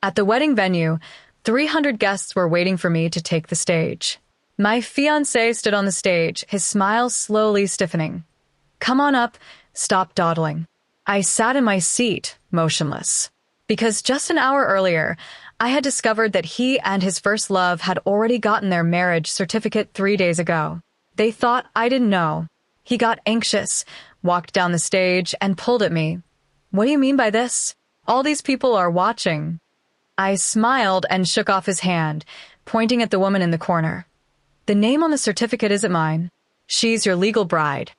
At the wedding venue, 300 guests were waiting for me to take the stage. My fiancé stood on the stage, his smile slowly stiffening. "Come on up, stop dawdling." I sat in my seat, motionless. Because just an hour earlier, I had discovered that he and his first love had already gotten their marriage certificate 3 days ago. They thought I didn't know. He got anxious, walked down the stage, and pulled at me. "What do you mean by this? All these people are watching." I smiled and shook off his hand, pointing at the woman in the corner. "The name on the certificate isn't mine. She's your legal bride.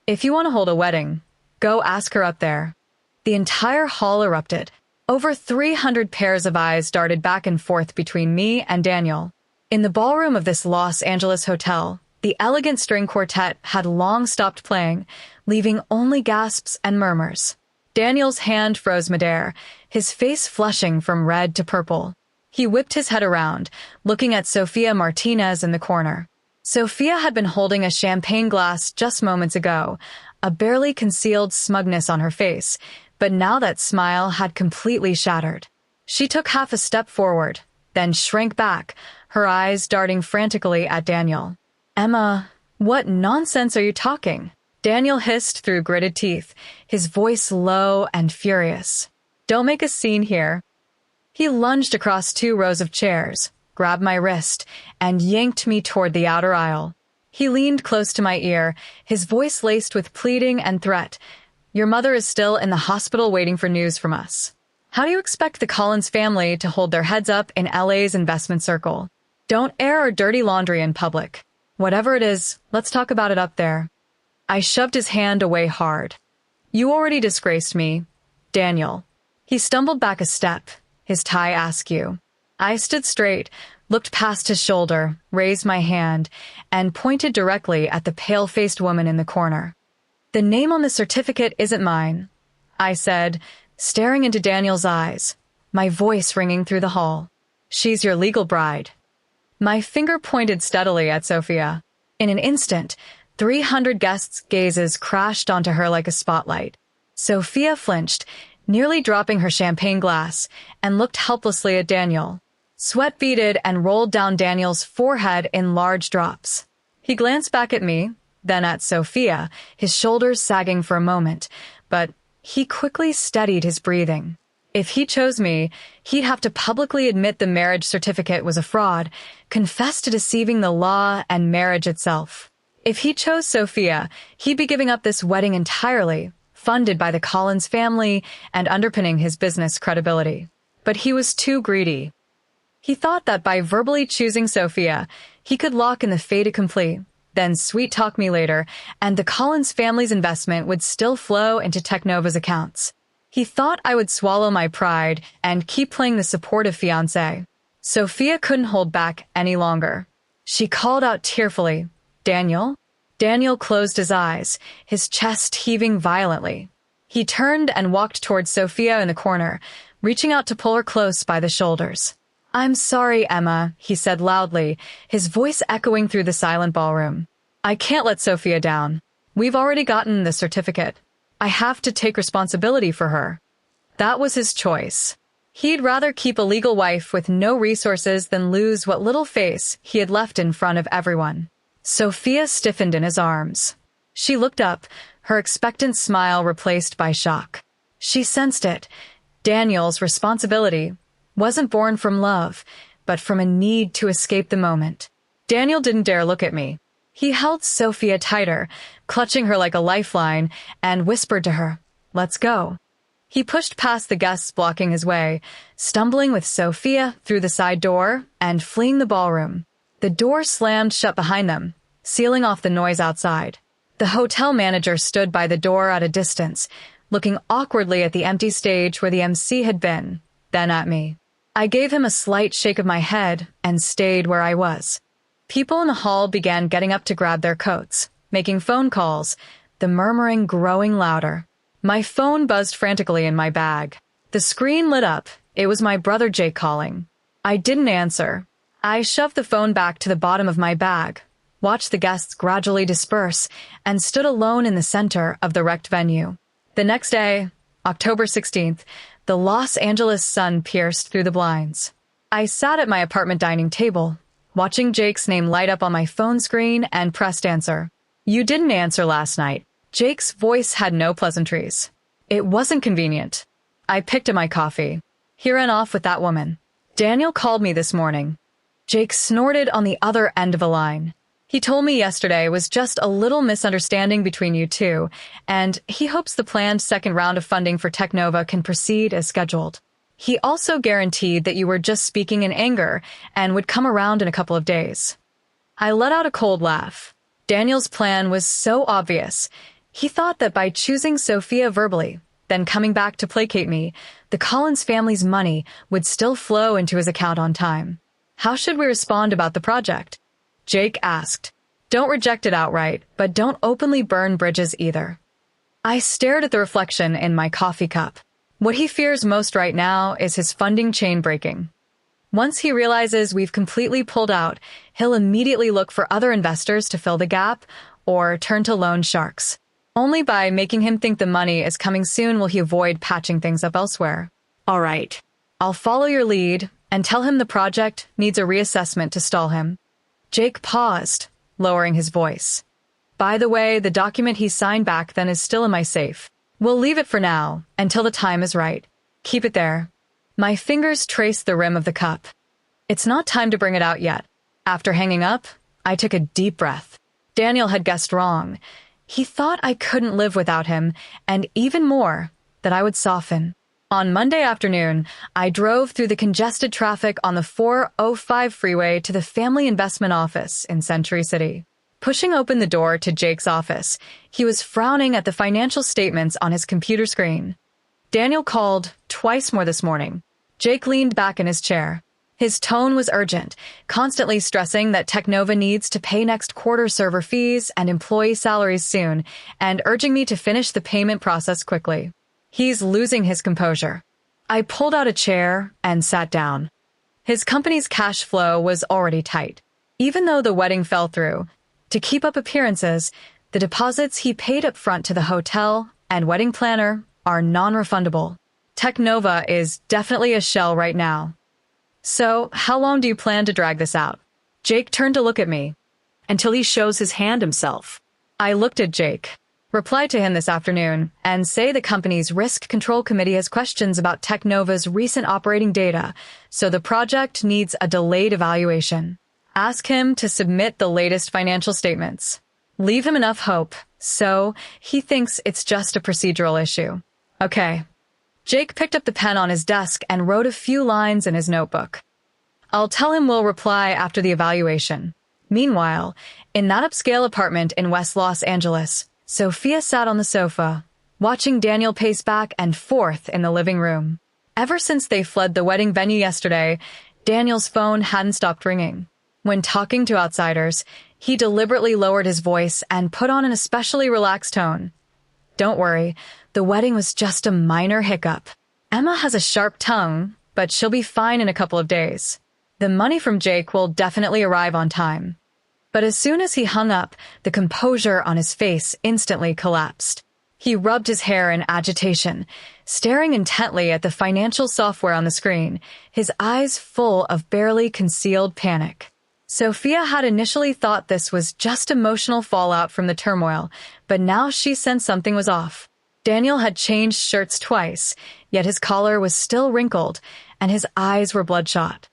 If you want to hold a wedding, go ask her up there." The entire hall erupted. Over 300 pairs of eyes darted back and forth between me and Daniel. In the ballroom of this Los Angeles hotel, the elegant string quartet had long stopped playing, leaving only gasps and murmurs. Daniel's hand froze midair, his face flushing from red to purple. He whipped his head around, looking at Sophia Martinez in the corner. Sophia had been holding a champagne glass just moments ago, a barely concealed smugness on her face, but now that smile had completely shattered. She took half a step forward, then shrank back, her eyes darting frantically at Daniel. "Emma, what nonsense are you talking?" Daniel hissed through gritted teeth, his voice low and furious. "Don't make a scene here." He lunged across 2 rows of chairs, grabbed my wrist, and yanked me toward the outer aisle. He leaned close to my ear, his voice laced with pleading and threat. "Your mother is still in the hospital waiting for news from us. How do you expect the Collins family to hold their heads up in LA's investment circle? Don't air our dirty laundry in public. Whatever it is, let's talk about it up there." I shoved his hand away hard. "You already disgraced me, Daniel." He stumbled back a step, his tie askew. I stood straight, looked past his shoulder, raised my hand, and pointed directly at the pale-faced woman in the corner. "The name on the certificate isn't mine," I said, staring into Daniel's eyes, my voice ringing through the hall. "She's your legal bride." My finger pointed steadily at Sophia. In an instant, 300 guests' gazes crashed onto her like a spotlight. Sophia flinched, nearly dropping her champagne glass, and looked helplessly at Daniel. Sweat beaded and rolled down Daniel's forehead in large drops. He glanced back at me, then at Sophia, his shoulders sagging for a moment, but he quickly steadied his breathing. If he chose me, he'd have to publicly admit the marriage certificate was a fraud, confess to deceiving the law and marriage itself. If he chose Sophia, he'd be giving up this wedding entirely, funded by the Collins family and underpinning his business credibility. But he was too greedy. He thought that by verbally choosing Sophia, he could lock in the fait accompli, then sweet-talk me later, and the Collins family's investment would still flow into Technova's accounts. He thought I would swallow my pride and keep playing the supportive fiancé. Sophia couldn't hold back any longer. She called out tearfully, "Daniel?" Daniel closed his eyes, his chest heaving violently. He turned and walked towards Sophia in the corner, reaching out to pull her close by the shoulders. "I'm sorry, Emma," he said loudly, his voice echoing through the silent ballroom. "I can't let Sophia down. We've already gotten the certificate. I have to take responsibility for her." That was his choice. He'd rather keep a legal wife with no resources than lose what little face he had left in front of everyone. Sophia stiffened in his arms. She looked up, her expectant smile replaced by shock. She sensed it. Daniel's responsibility wasn't born from love, but from a need to escape the moment. Daniel didn't dare look at me. He held Sophia tighter, clutching her like a lifeline, and whispered to her, "Let's go." He pushed past the guests blocking his way, stumbling with Sophia through the side door and fleeing the ballroom. The door slammed shut behind them, sealing off the noise outside. The hotel manager stood by the door at a distance, looking awkwardly at the empty stage where the MC had been, then at me. I gave him a slight shake of my head and stayed where I was. People in the hall began getting up to grab their coats, making phone calls, the murmuring growing louder. My phone buzzed frantically in my bag. The screen lit up. It was my brother Jake calling. I didn't answer. I shoved the phone back to the bottom of my bag, watched the guests gradually disperse, and stood alone in the center of the wrecked venue. The next day, October 16th, The Los Angeles sun pierced through the blinds. I sat at my apartment dining table, watching Jake's name light up on my phone screen and pressed answer. You didn't answer last night. Jake's voice had no pleasantries. It wasn't convenient. I picked at my coffee. He ran off with that woman. Daniel called me this morning. Jake snorted on the other end of the line. He told me yesterday was just a little misunderstanding between you two, and he hopes the planned second round of funding for Technova can proceed as scheduled. He also guaranteed that you were just speaking in anger and would come around in a couple of days. I let out a cold laugh. Daniel's plan was so obvious. He thought that by choosing Sophia verbally, then coming back to placate me, the Collins family's money would still flow into his account on time. How should we respond about the project? Jake asked. Don't reject it outright, but don't openly burn bridges either. I stared at the reflection in my coffee cup. What he fears most right now is his funding chain breaking. Once he realizes we've completely pulled out, he'll immediately look for other investors to fill the gap or turn to loan sharks. Only by making him think the money is coming soon will he avoid patching things up elsewhere. All right, I'll follow your lead and tell him the project needs a reassessment to stall him. Jake paused, lowering his voice. By the way, the document he signed back then is still in my safe. We'll leave it for now, until the time is right. Keep it there. My fingers traced the rim of the cup. It's not time to bring it out yet. After hanging up, I took a deep breath. Daniel had guessed wrong. He thought I couldn't live without him, and even more, that I would soften. On Monday afternoon, I drove through the congested traffic on the 405 freeway to the family investment office in Century City. Pushing open the door to Jake's office, he was frowning at the financial statements on his computer screen. Daniel called twice more this morning. Jake leaned back in his chair. His tone was urgent, constantly stressing that Technova needs to pay next quarter server fees and employee salaries soon, and urging me to finish the payment process quickly. He's losing his composure. I pulled out a chair and sat down. His company's cash flow was already tight. Even though the wedding fell through, to keep up appearances, the deposits he paid up front to the hotel and wedding planner are non-refundable. Technova is definitely a shell right now. So, how long do you plan to drag this out? Jake turned to look at me. Until he shows his hand himself. I looked at Jake. Reply to him this afternoon and say the company's risk control committee has questions about Technova's recent operating data, so the project needs a delayed evaluation. Ask him to submit the latest financial statements. Leave him enough hope, so he thinks it's just a procedural issue. Okay. Jake picked up the pen on his desk and wrote a few lines in his notebook. I'll tell him we'll reply after the evaluation. Meanwhile, in that upscale apartment in West Los Angeles, Sophia sat on the sofa, watching Daniel pace back and forth in the living room. Ever since they fled the wedding venue yesterday, Daniel's phone hadn't stopped ringing. When talking to outsiders, he deliberately lowered his voice and put on an especially relaxed tone. Don't worry, the wedding was just a minor hiccup. Emma has a sharp tongue, but she'll be fine in a couple of days. The money from Jake will definitely arrive on time. But as soon as he hung up, the composure on his face instantly collapsed. He rubbed his hair in agitation, staring intently at the financial software on the screen, his eyes full of barely concealed panic. Sophia had initially thought this was just emotional fallout from the turmoil, but now she sensed something was off. Daniel had changed shirts twice, yet his collar was still wrinkled, and his eyes were bloodshot.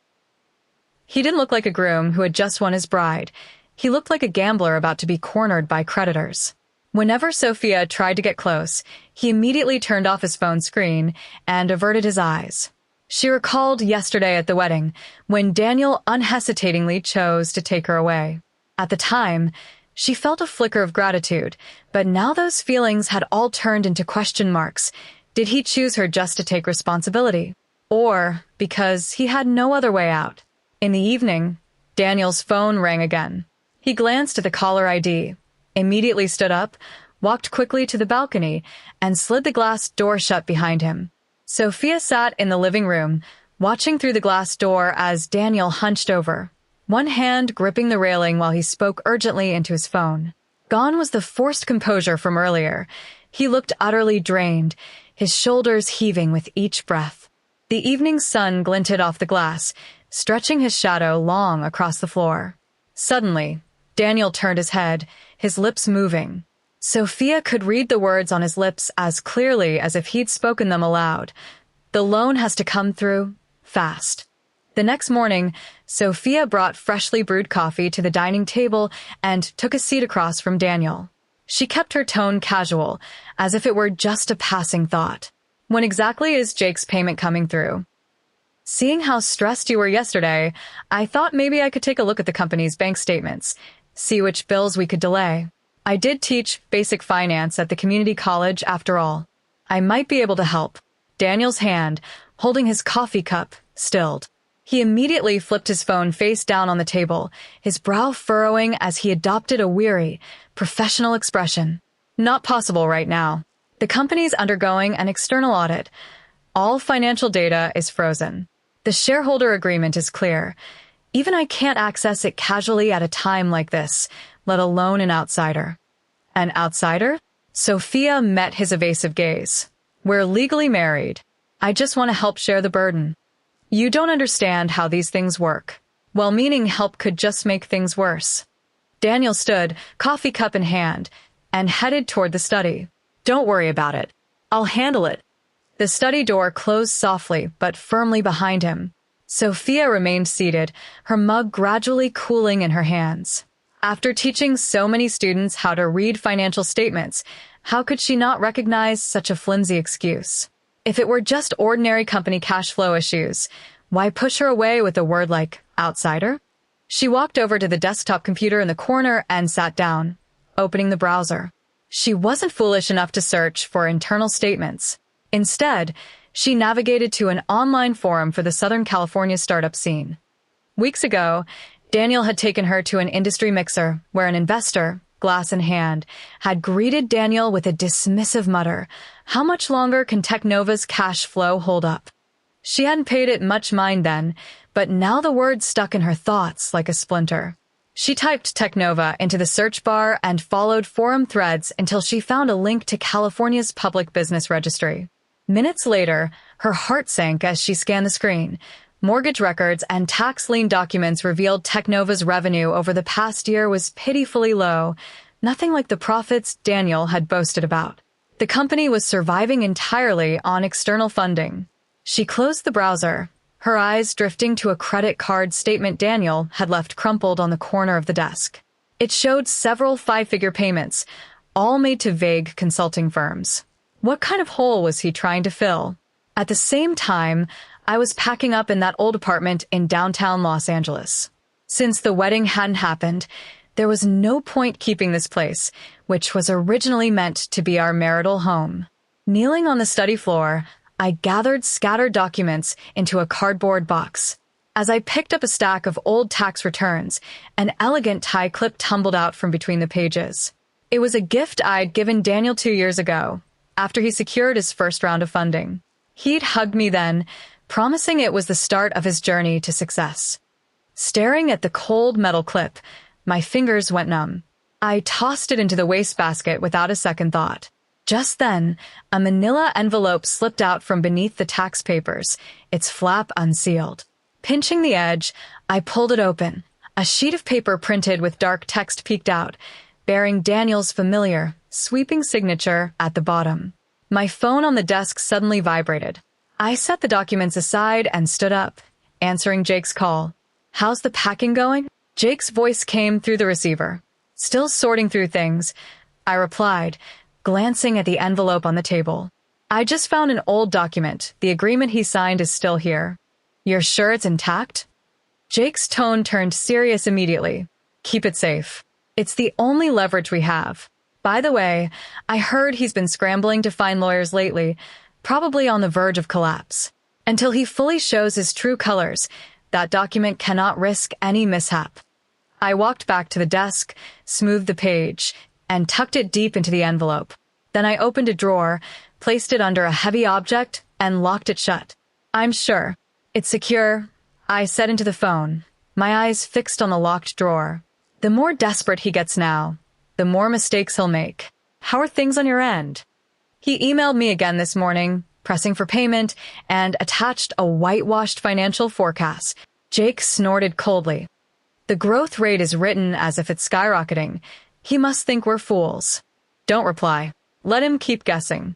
He didn't look like a groom who had just won his bride. He looked like a gambler about to be cornered by creditors. Whenever Sophia tried to get close, he immediately turned off his phone screen and averted his eyes. She recalled yesterday at the wedding, when Daniel unhesitatingly chose to take her away. At the time, she felt a flicker of gratitude, but now those feelings had all turned into question marks. Did he choose her just to take responsibility? Or because he had no other way out? In the evening, Daniel's phone rang again. He glanced at the caller ID, immediately stood up, walked quickly to the balcony, and slid the glass door shut behind him. Sophia sat in the living room, watching through the glass door as Daniel hunched over, one hand gripping the railing while he spoke urgently into his phone. Gone was the forced composure from earlier. He looked utterly drained, his shoulders heaving with each breath. The evening sun glinted off the glass, stretching his shadow long across the floor. Suddenly, Daniel turned his head, his lips moving. Sophia could read the words on his lips as clearly as if he'd spoken them aloud. The loan has to come through fast. The next morning, Sophia brought freshly brewed coffee to the dining table and took a seat across from Daniel. She kept her tone casual, as if it were just a passing thought. When exactly is Jake's payment coming through? Seeing how stressed you were yesterday, I thought maybe I could take a look at the company's bank statements, see which bills we could delay. I did teach basic finance at the community college after all. I might be able to help. Daniel's hand, holding his coffee cup, stilled. He immediately flipped his phone face down on the table, his brow furrowing as he adopted a weary, professional expression. Not possible right now. The company's undergoing an external audit. All financial data is frozen. The shareholder agreement is clear. Even I can't access it casually at a time like this, let alone an outsider. An outsider? Sophia met his evasive gaze. We're legally married. I just want to help share the burden. You don't understand how these things work. Well-meaning help could just make things worse. Daniel stood, coffee cup in hand, and headed toward the study. Don't worry about it. I'll handle it. The study door closed softly but firmly behind him. Sophia remained seated, her mug gradually cooling in her hands. After teaching so many students how to read financial statements, how could she not recognize such a flimsy excuse? If it were just ordinary company cash flow issues, why push her away with a word like outsider? She walked over to the desktop computer in the corner and sat down, opening the browser. She wasn't foolish enough to search for internal statements. Instead, she navigated to an online forum for the Southern California startup scene. Weeks ago, Daniel had taken her to an industry mixer where an investor, glass in hand, had greeted Daniel with a dismissive mutter. How much longer can Technova's cash flow hold up? She hadn't paid it much mind then, but now the word stuck in her thoughts like a splinter. She typed Technova into the search bar and followed forum threads until she found a link to California's public business registry. Minutes later, her heart sank as she scanned the screen. Mortgage records and tax lien documents revealed Technova's revenue over the past year was pitifully low, nothing like the profits Daniel had boasted about. The company was surviving entirely on external funding. She closed the browser, her eyes drifting to a credit card statement Daniel had left crumpled on the corner of the desk. It showed several five-figure payments, all made to vague consulting firms. What kind of hole was he trying to fill? At the same time, I was packing up in that old apartment in downtown Los Angeles. Since the wedding hadn't happened, there was no point keeping this place, which was originally meant to be our marital home. Kneeling on the study floor, I gathered scattered documents into a cardboard box. As I picked up a stack of old tax returns, an elegant tie clip tumbled out from between the pages. It was a gift I'd given Daniel 2 years ago, after he secured his first round of funding. He'd hugged me then, promising it was the start of his journey to success. Staring at the cold metal clip, my fingers went numb. I tossed it into the wastebasket without a second thought. Just then, a manila envelope slipped out from beneath the tax papers, its flap unsealed. Pinching the edge, I pulled it open. A sheet of paper printed with dark text peeked out, bearing Daniel's familiar, sweeping signature at the bottom. My phone on the desk suddenly vibrated. I set the documents aside and stood up, answering Jake's call. How's the packing going? Jake's voice came through the receiver. Still sorting through things, I replied, glancing at the envelope on the table. I just found an old document. The agreement he signed is still here. You're sure it's intact? Jake's tone turned serious immediately. Keep it safe. It's the only leverage we have. By the way, I heard he's been scrambling to find lawyers lately, probably on the verge of collapse. Until he fully shows his true colors, that document cannot risk any mishap. I walked back to the desk, smoothed the page, and tucked it deep into the envelope. Then I opened a drawer, placed it under a heavy object, and locked it shut. I'm sure. It's secure, I said into the phone, my eyes fixed on the locked drawer. The more desperate he gets now, the more mistakes he'll make. How are things on your end? He emailed me again this morning, pressing for payment, and attached a whitewashed financial forecast. Jake snorted coldly. The growth rate is written as if it's skyrocketing. He must think we're fools. Don't reply. Let him keep guessing.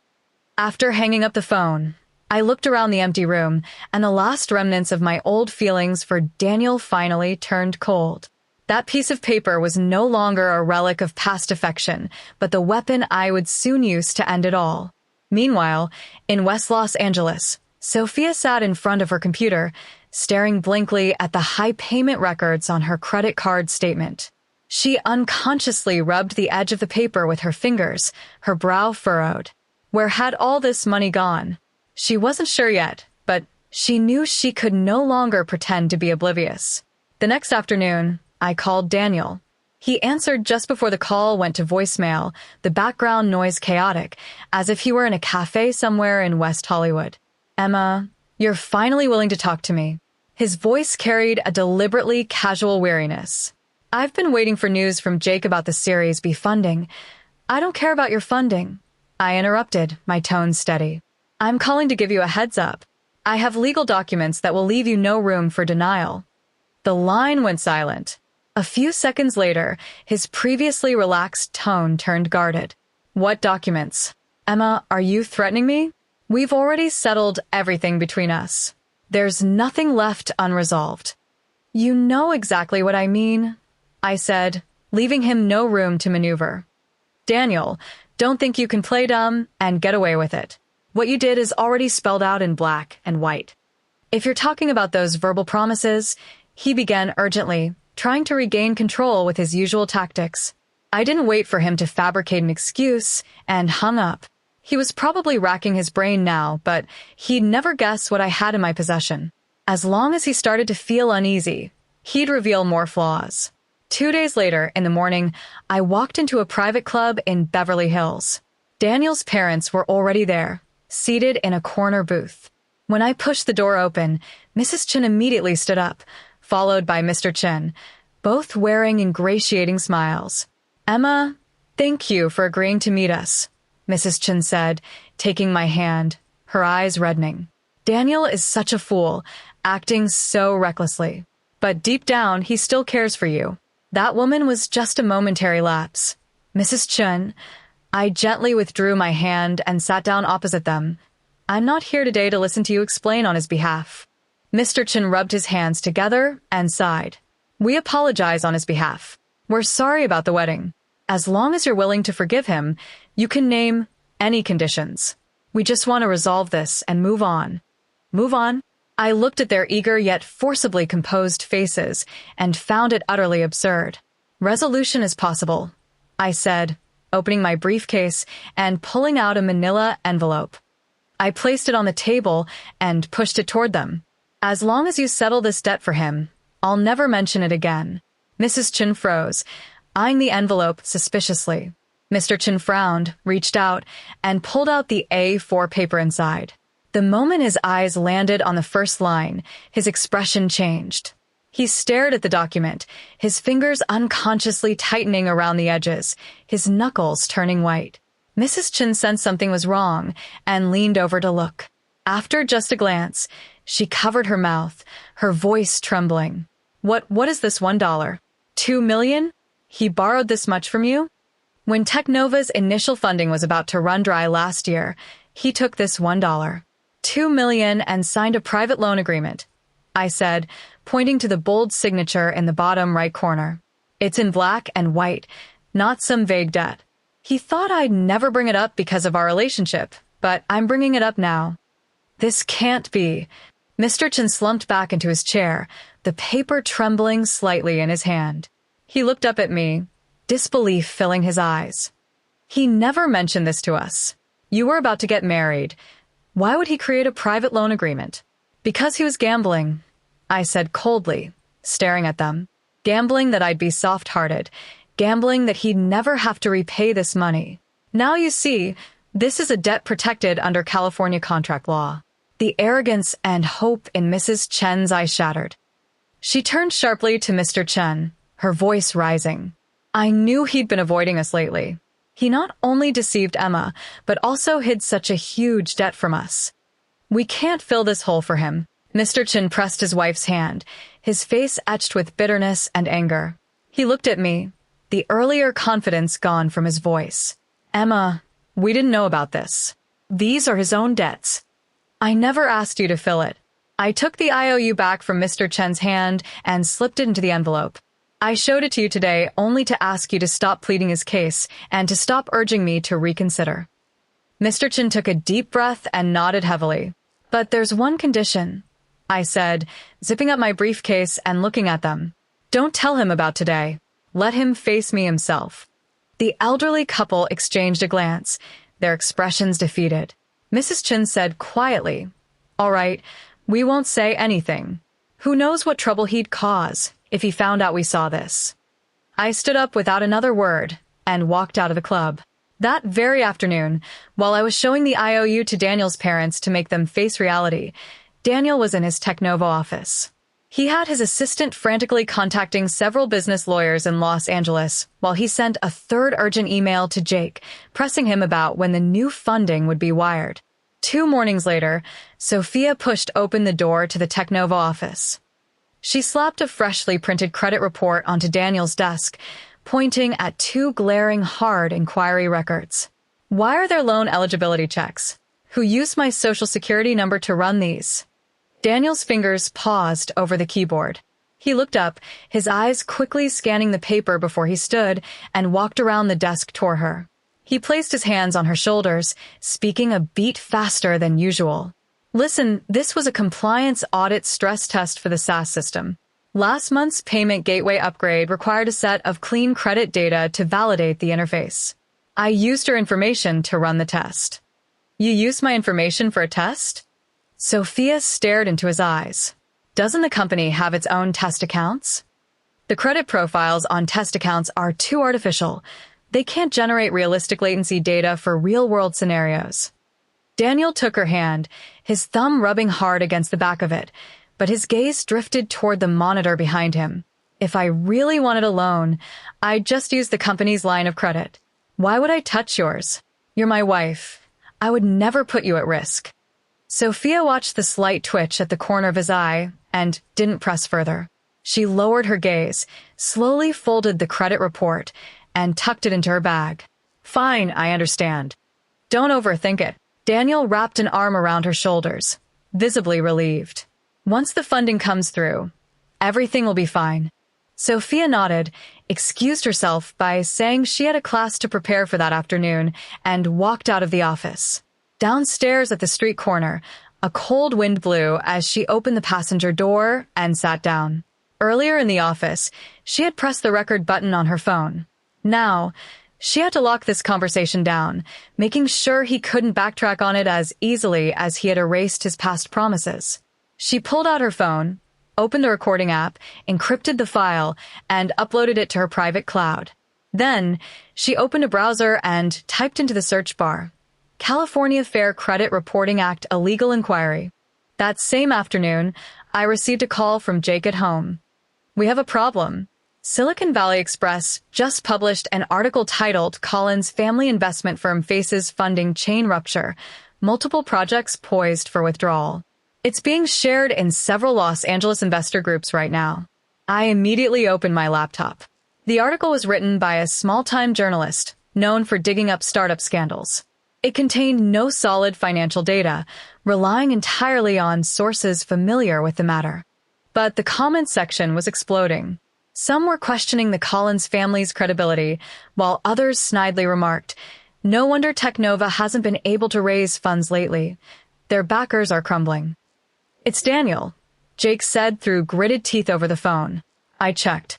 After hanging up the phone, I looked around the empty room, and the last remnants of my old feelings for Daniel finally turned cold. That piece of paper was no longer a relic of past affection, but the weapon I would soon use to end it all. Meanwhile, in West Los Angeles, Sophia sat in front of her computer, staring blankly at the high payment records on her credit card statement. She unconsciously rubbed the edge of the paper with her fingers, her brow furrowed. Where had all this money gone? She wasn't sure yet, but she knew she could no longer pretend to be oblivious. The next afternoon, I called Daniel. He answered just before the call went to voicemail, the background noise chaotic, as if he were in a cafe somewhere in West Hollywood. "Emma, you're finally willing to talk to me." His voice carried a deliberately casual weariness. "I've been waiting for news from Jake about the Series B funding. I don't care about your funding." I interrupted, my tone steady. "I'm calling to give you a heads up. I have legal documents that will leave you no room for denial." The line went silent. A few seconds later, his previously relaxed tone turned guarded. "What documents?" "Emma, are you threatening me? We've already settled everything between us. There's nothing left unresolved." "You know exactly what I mean," I said, leaving him no room to maneuver. "Daniel, don't think you can play dumb and get away with it. What you did is already spelled out in black and white. If you're talking about those verbal promises," he began urgently, trying to regain control with his usual tactics. I didn't wait for him to fabricate an excuse and hung up. He was probably racking his brain now, but he'd never guess what I had in my possession. As long as he started to feel uneasy, he'd reveal more flaws. 2 days later, in the morning, I walked into a private club in Beverly Hills. Daniel's parents were already there, seated in a corner booth. When I pushed the door open, Mrs. Chen immediately stood up, followed by Mr. Chen, both wearing ingratiating smiles. "Emma, thank you for agreeing to meet us," Mrs. Chen said, taking my hand, her eyes reddening. "Daniel is such a fool, acting so recklessly. But deep down, he still cares for you. That woman was just a momentary lapse." "Mrs. Chen," I gently withdrew my hand and sat down opposite them. "I'm not here today to listen to you explain on his behalf." Mr. Chen rubbed his hands together and sighed. "We apologize on his behalf. We're sorry about the wedding. As long as you're willing to forgive him, you can name any conditions. We just want to resolve this and move on." "Move on?" I looked at their eager yet forcibly composed faces and found it utterly absurd. "Resolution is possible," I said, opening my briefcase and pulling out a manila envelope. I placed it on the table and pushed it toward them. "As long as you settle this debt for him, I'll never mention it again." Mrs. Chen froze, eyeing the envelope suspiciously. Mr. Chen frowned, reached out, and pulled out the A4 paper inside. The moment his eyes landed on the first line, his expression changed. He stared at the document, his fingers unconsciously tightening around the edges, his knuckles turning white. Mrs. Chen sensed something was wrong and leaned over to look. After just a glance, she covered her mouth, her voice trembling. What is this $1? $2 million? He borrowed this much from you?" When Technova's initial funding was about to run dry last year, he took this $1. $2 million and signed a private loan agreement, I said, pointing to the bold signature in the bottom right corner. "It's in black and white, not some vague debt." He thought I'd never bring it up because of our relationship, but I'm bringing it up now. "This can't be." Mr. Chen slumped back into his chair, the paper trembling slightly in his hand. He looked up at me, disbelief filling his eyes. "He never mentioned this to us. You were about to get married. Why would he create a private loan agreement?" "Because he was gambling," I said coldly, staring at them. "Gambling that I'd be soft-hearted. Gambling that he'd never have to repay this money. Now you see, this is a debt protected under California contract law." The arrogance and hope in Mrs. Chen's eyes shattered. She turned sharply to Mr. Chen, her voice rising. "I knew he'd been avoiding us lately. He not only deceived Emma, but also hid such a huge debt from us. We can't fill this hole for him. Mr. Chin pressed his wife's hand, his face etched with bitterness and anger. He looked at me, the earlier confidence gone from his voice. Emma, we didn't know about this. These are his own debts. I never asked you to fill it. I took the IOU back from Mr. Chen's hand and slipped it into the envelope. I showed it to you today only to ask you to stop pleading his case and to stop urging me to reconsider. Mr. Chen took a deep breath and nodded heavily. But there's one condition, I said, zipping up my briefcase and looking at them. Don't tell him about today. Let him face me himself. The elderly couple exchanged a glance, their expressions defeated. Mrs. Chin said quietly, All right, we won't say anything. Who knows what trouble he'd cause if he found out we saw this. I stood up without another word and walked out of the club. That very afternoon, while I was showing the IOU to Daniel's parents to make them face reality, Daniel was in his Technova office. He had his assistant frantically contacting several business lawyers in Los Angeles while he sent a third urgent email to Jake, pressing him about when the new funding would be wired. 2 mornings later, Sophia pushed open the door to the Technova office. She slapped a freshly printed credit report onto Daniel's desk, pointing at 2 glaring hard inquiry records. Why are there loan eligibility checks? Who used my social security number to run these? Daniel's fingers paused over the keyboard. He looked up, his eyes quickly scanning the paper before he stood and walked around the desk toward her. He placed his hands on her shoulders, speaking a beat faster than usual. Listen, this was a compliance audit stress test for the SaaS system. Last month's payment gateway upgrade required a set of clean credit data to validate the interface. I used her information to run the test. You used my information for a test? Sophia stared into his eyes. Doesn't the company have its own test accounts? The credit profiles on test accounts are too artificial. They can't generate realistic latency data for real-world scenarios. Daniel took her hand, his thumb rubbing hard against the back of it, but his gaze drifted toward the monitor behind him. If I really wanted a loan, I'd just use the company's line of credit. Why would I touch yours? You're my wife. I would never put you at risk. Sophia watched the slight twitch at the corner of his eye and didn't press further. She lowered her gaze, slowly folded the credit report, and tucked it into her bag. Fine, I understand. Don't overthink it. Daniel wrapped an arm around her shoulders, visibly relieved. Once the funding comes through, everything will be fine. Sophia nodded, excused herself by saying she had a class to prepare for that afternoon, and walked out of the office. Downstairs at the street corner, a cold wind blew as she opened the passenger door and sat down. Earlier in the office, she had pressed the record button on her phone. Now, she had to lock this conversation down, making sure he couldn't backtrack on it as easily as he had erased his past promises. She pulled out her phone, opened the recording app, encrypted the file, and uploaded it to her private cloud. Then, she opened a browser and typed into the search bar, California Fair Credit Reporting Act Illegal Inquiry. That same afternoon, I received a call from Jake at home. We have a problem. Silicon Valley Express just published an article titled Collins Family Investment Firm Faces Funding Chain Rupture, Multiple Projects Poised for Withdrawal. It's being shared in several Los Angeles investor groups right now. I immediately opened my laptop. The article was written by a small-time journalist known for digging up startup scandals. It contained no solid financial data, relying entirely on sources familiar with the matter. But the comments section was exploding. Some were questioning the Collins family's credibility, while others snidely remarked, "No wonder Technova hasn't been able to raise funds lately. Their backers are crumbling." "It's Daniel," Jake said through gritted teeth over the phone. I checked.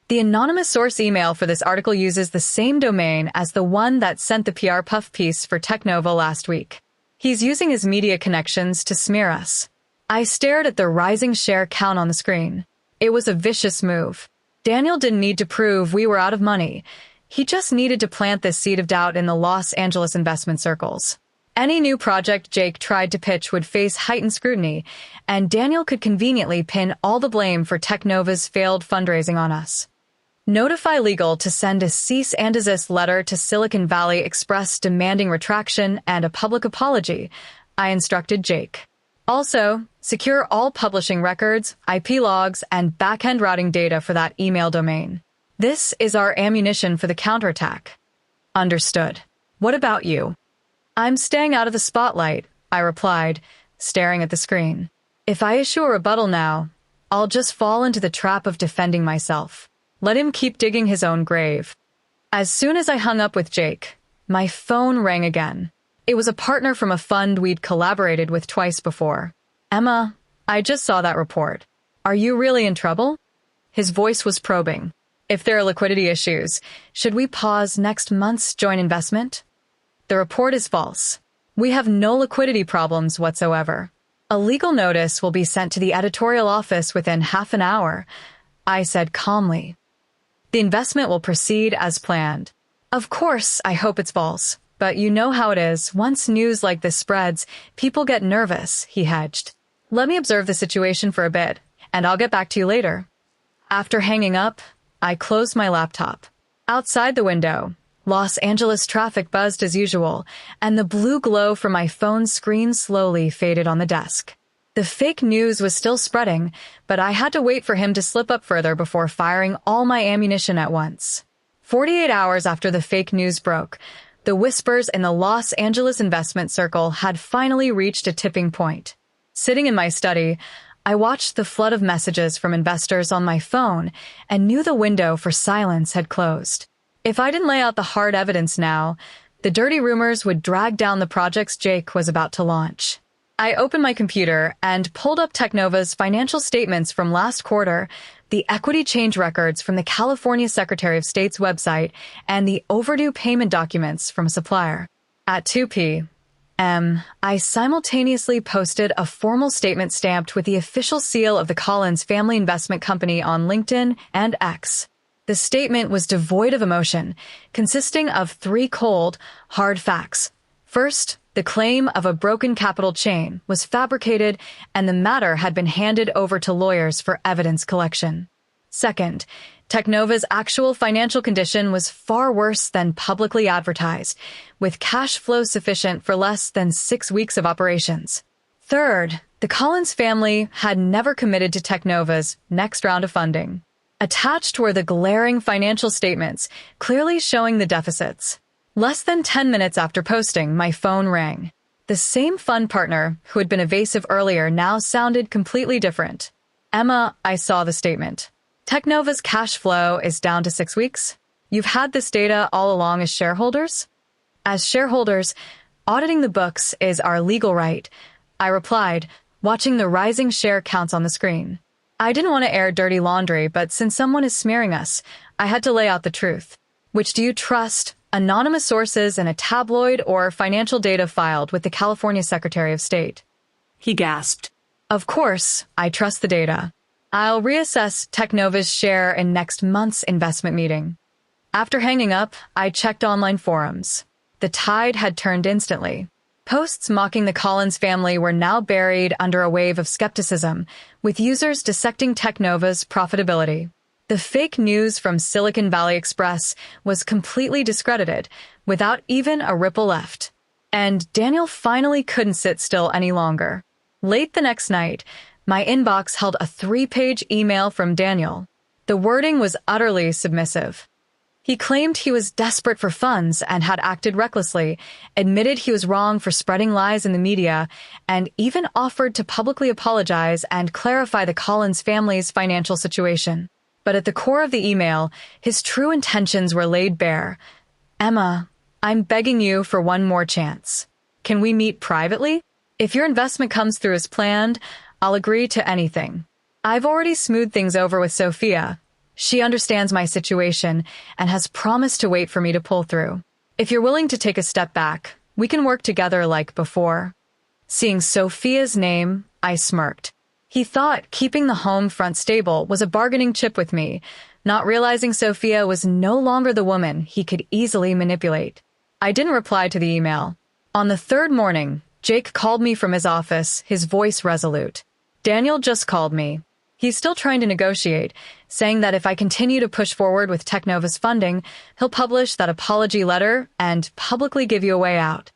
The anonymous source email for this article uses the same domain as the one that sent the PR puff piece for Technova last week. He's using his media connections to smear us. I stared at the rising share count on the screen. It was a vicious move. Daniel didn't need to prove we were out of money. He just needed to plant this seed of doubt in the Los Angeles investment circles. Any new project Jake tried to pitch would face heightened scrutiny, and Daniel could conveniently pin all the blame for Technova's failed fundraising on us. Notify legal to send a cease and desist letter to Silicon Valley Express demanding retraction and a public apology, I instructed Jake. Also, secure all publishing records, IP logs, and back-end routing data for that email domain. This is our ammunition for the counterattack. Understood. What about you? I'm staying out of the spotlight, I replied, staring at the screen. If I issue a rebuttal now, I'll just fall into the trap of defending myself. Let him keep digging his own grave. As soon as I hung up with Jake, my phone rang again. It was a partner from a fund we'd collaborated with twice before. Emma, I just saw that report. Are you really in trouble? His voice was probing. If there are liquidity issues, should we pause next month's joint investment? The report is false. We have no liquidity problems whatsoever. A legal notice will be sent to the editorial office within half an hour, I said calmly. The investment will proceed as planned. Of course, I hope it's false, but you know how it is. Once news like this spreads, people get nervous, he hedged. Let me observe the situation for a bit, and I'll get back to you later. After hanging up, I closed my laptop. Outside the window, Los Angeles traffic buzzed as usual, and the blue glow from my phone's screen slowly faded on the desk. The fake news was still spreading, but I had to wait for him to slip up further before firing all my ammunition at once. 48 hours after the fake news broke, the whispers in the Los Angeles investment circle had finally reached a tipping point. Sitting in my study, I watched the flood of messages from investors on my phone and knew the window for silence had closed. If I didn't lay out the hard evidence now, the dirty rumors would drag down the projects Jake was about to launch. I opened my computer and pulled up Technova's financial statements from last quarter, the equity change records from the California Secretary of State's website, and the overdue payment documents from a supplier. At 2 p.m., I simultaneously posted a formal statement stamped with the official seal of the Collins Family Investment Company on LinkedIn and X. The statement was devoid of emotion, consisting of 3 cold, hard facts. First, the claim of a broken capital chain was fabricated and the matter had been handed over to lawyers for evidence collection. Second, Technova's actual financial condition was far worse than publicly advertised, with cash flow sufficient for less than 6 weeks of operations. Third, the Collins family had never committed to Technova's next round of funding. Attached were the glaring financial statements, clearly showing the deficits. Less than 10 minutes after posting, my phone rang. The same fund partner, who had been evasive earlier, now sounded completely different. Emma, I saw the statement. Technova's cash flow is down to 6 weeks. You've had this data all along as shareholders? As shareholders, auditing the books is our legal right, I replied, watching the rising share counts on the screen. I didn't want to air dirty laundry, but since someone is smearing us, I had to lay out the truth. Which do you trust? Anonymous sources in a tabloid or financial data filed with the California Secretary of State? He gasped. Of course, I trust the data. I'll reassess Technova's share in next month's investment meeting. After hanging up, I checked online forums. The tide had turned instantly. Posts mocking the Collins family were now buried under a wave of skepticism, with users dissecting Technova's profitability. The fake news from Silicon Valley Express was completely discredited, without even a ripple left. And Daniel finally couldn't sit still any longer. Late the next night, my inbox held a 3-page email from Daniel. The wording was utterly submissive. He claimed he was desperate for funds and had acted recklessly, admitted he was wrong for spreading lies in the media, and even offered to publicly apologize and clarify the Collins family's financial situation. But at the core of the email, his true intentions were laid bare. Emma, I'm begging you for one more chance. Can we meet privately? If your investment comes through as planned, I'll agree to anything. I've already smoothed things over with Sophia. She understands my situation and has promised to wait for me to pull through. If you're willing to take a step back, we can work together like before. Seeing Sophia's name, I smirked. He thought keeping the home front stable was a bargaining chip with me, not realizing Sophia was no longer the woman he could easily manipulate. I didn't reply to the email. On the third morning, Jake called me from his office, his voice resolute. Daniel just called me. He's still trying to negotiate, saying that if I continue to push forward with Technova's funding, he'll publish that apology letter and publicly give you a way out.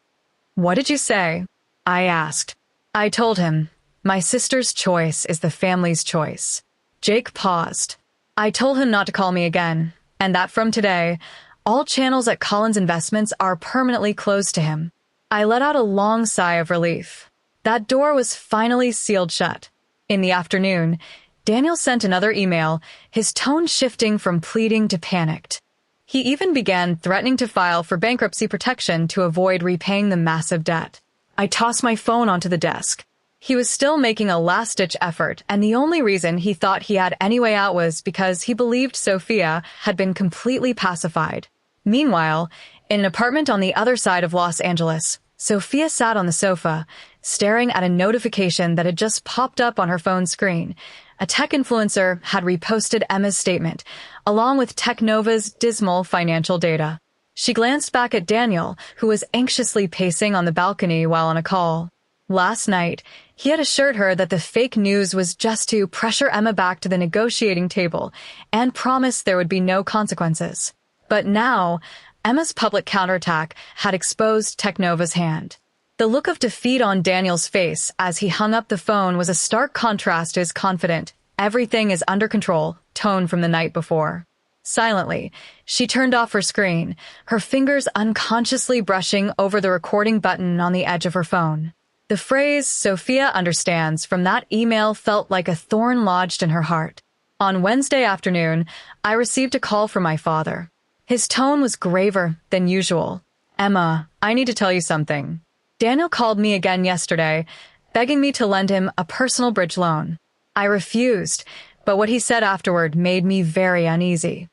What did you say? I asked. I told him, my sister's choice is the family's choice. Jake paused. I told him not to call me again, and that from today, all channels at Collins Investments are permanently closed to him. I let out a long sigh of relief. That door was finally sealed shut. In the afternoon, Daniel sent another email, his tone shifting from pleading to panicked. He even began threatening to file for bankruptcy protection to avoid repaying the massive debt. I tossed my phone onto the desk. He was still making a last-ditch effort, and the only reason he thought he had any way out was because he believed Sophia had been completely pacified. Meanwhile, in an apartment on the other side of Los Angeles, Sophia sat on the sofa, staring at a notification that had just popped up on her phone screen. A tech influencer had reposted Emma's statement, along with Technova's dismal financial data. She glanced back at Daniel, who was anxiously pacing on the balcony while on a call. Last night, he had assured her that the fake news was just to pressure Emma back to the negotiating table and promised there would be no consequences. But now, Emma's public counterattack had exposed Technova's hand. The look of defeat on Daniel's face as he hung up the phone was a stark contrast to his confident, everything is under control tone from the night before. Silently, she turned off her screen, her fingers unconsciously brushing over the recording button on the edge of her phone. The phrase, Sophia understands, from that email felt like a thorn lodged in her heart. On Wednesday afternoon, I received a call from my father. His tone was graver than usual. Emma, I need to tell you something. Daniel called me again yesterday, begging me to lend him a personal bridge loan. I refused, but what he said afterward made me very uneasy.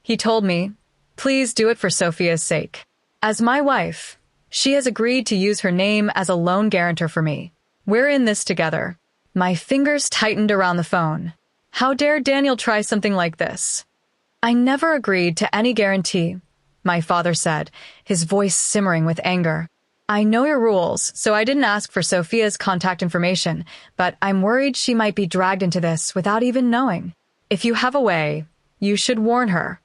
He told me, please do it for Sophia's sake. As my wife, she has agreed to use her name as a loan guarantor for me. We're in this together. My fingers tightened around the phone. How dare Daniel try something like this? I never agreed to any guarantee, my father said, his voice simmering with anger. I know your rules, so I didn't ask for Sophia's contact information, but I'm worried she might be dragged into this without even knowing. If you have a way, you should warn her.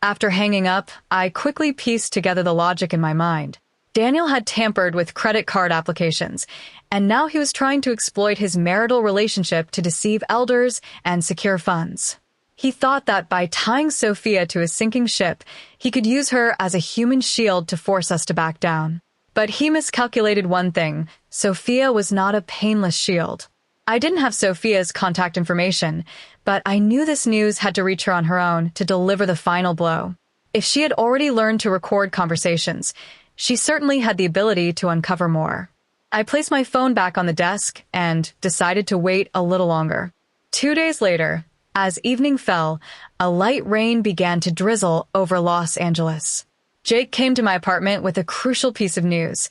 After hanging up, I quickly pieced together the logic in my mind. Daniel had tampered with credit card applications, and now he was trying to exploit his marital relationship to deceive elders and secure funds. He thought that by tying Sophia to a sinking ship, he could use her as a human shield to force us to back down. But he miscalculated one thing. Sophia was not a painless shield. I didn't have Sophia's contact information, but I knew this news had to reach her on her own to deliver the final blow. If she had already learned to record conversations, she certainly had the ability to uncover more. I placed my phone back on the desk and decided to wait a little longer. 2 days later, as evening fell, a light rain began to drizzle over Los Angeles. Jake came to my apartment with a crucial piece of news.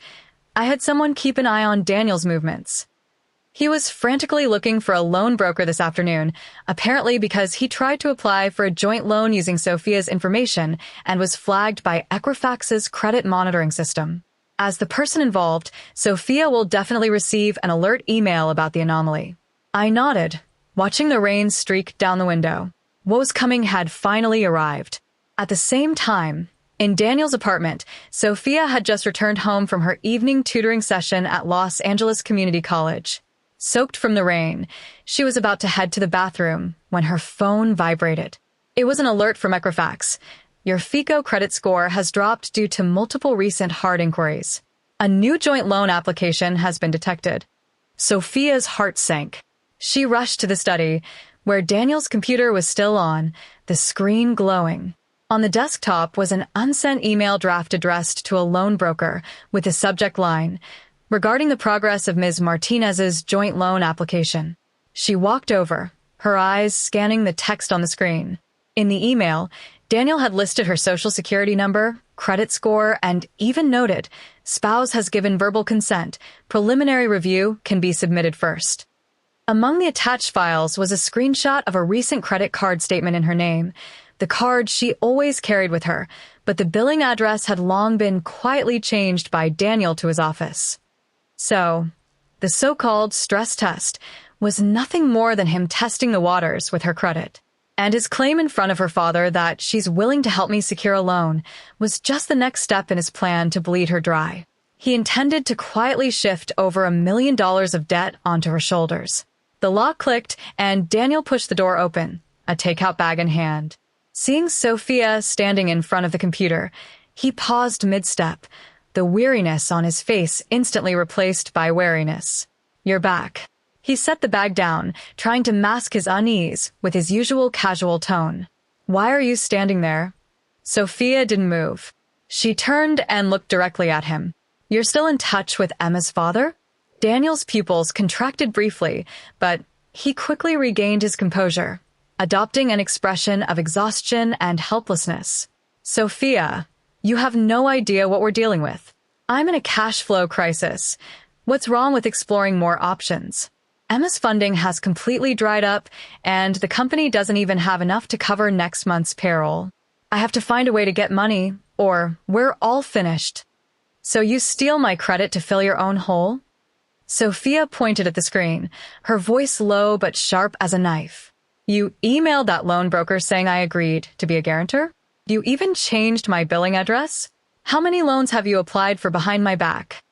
I had someone keep an eye on Daniel's movements. He was frantically looking for a loan broker this afternoon, apparently because he tried to apply for a joint loan using Sophia's information and was flagged by Equifax's credit monitoring system. As the person involved, Sophia will definitely receive an alert email about the anomaly. I nodded, watching the rain streak down the window. What was coming had finally arrived. At the same time, in Daniel's apartment, Sophia had just returned home from her evening tutoring session at Los Angeles Community College. Soaked from the rain, she was about to head to the bathroom when her phone vibrated. It was an alert from Equifax. Your FICO credit score has dropped due to multiple recent hard inquiries. A new joint loan application has been detected. Sophia's heart sank. She rushed to the study, where Daniel's computer was still on, the screen glowing. On the desktop was an unsent email draft addressed to a loan broker with the subject line, regarding the progress of Ms. Martinez's joint loan application. She walked over, her eyes scanning the text on the screen. In the email, Daniel had listed her social security number, credit score, and even noted, spouse has given verbal consent, preliminary review can be submitted first. Among the attached files was a screenshot of a recent credit card statement in her name, the card she always carried with her, but the billing address had long been quietly changed by Daniel to his office. So, the so-called stress test was nothing more than him testing the waters with her credit. And his claim in front of her father that she's willing to help me secure a loan was just the next step in his plan to bleed her dry. He intended to quietly shift over $1 million of debt onto her shoulders. The lock clicked, and Daniel pushed the door open, a takeout bag in hand. Seeing Sophia standing in front of the computer, he paused mid-step, the weariness on his face instantly replaced by wariness. "You're back." He set the bag down, trying to mask his unease with his usual casual tone. "Why are you standing there?" Sophia didn't move. She turned and looked directly at him. "You're still in touch with Emma's father?" Daniel's pupils contracted briefly, but he quickly regained his composure, adopting an expression of exhaustion and helplessness. "Sophia, you have no idea what we're dealing with. I'm in a cash flow crisis. What's wrong with exploring more options? Emma's funding has completely dried up, and the company doesn't even have enough to cover next month's payroll. I have to find a way to get money, or we're all finished." "So you steal my credit to fill your own hole?" Sophia pointed at the screen, her voice low but sharp as a knife. "You emailed that loan broker saying I agreed to be a guarantor? You even changed my billing address? How many loans have you applied for behind my back?"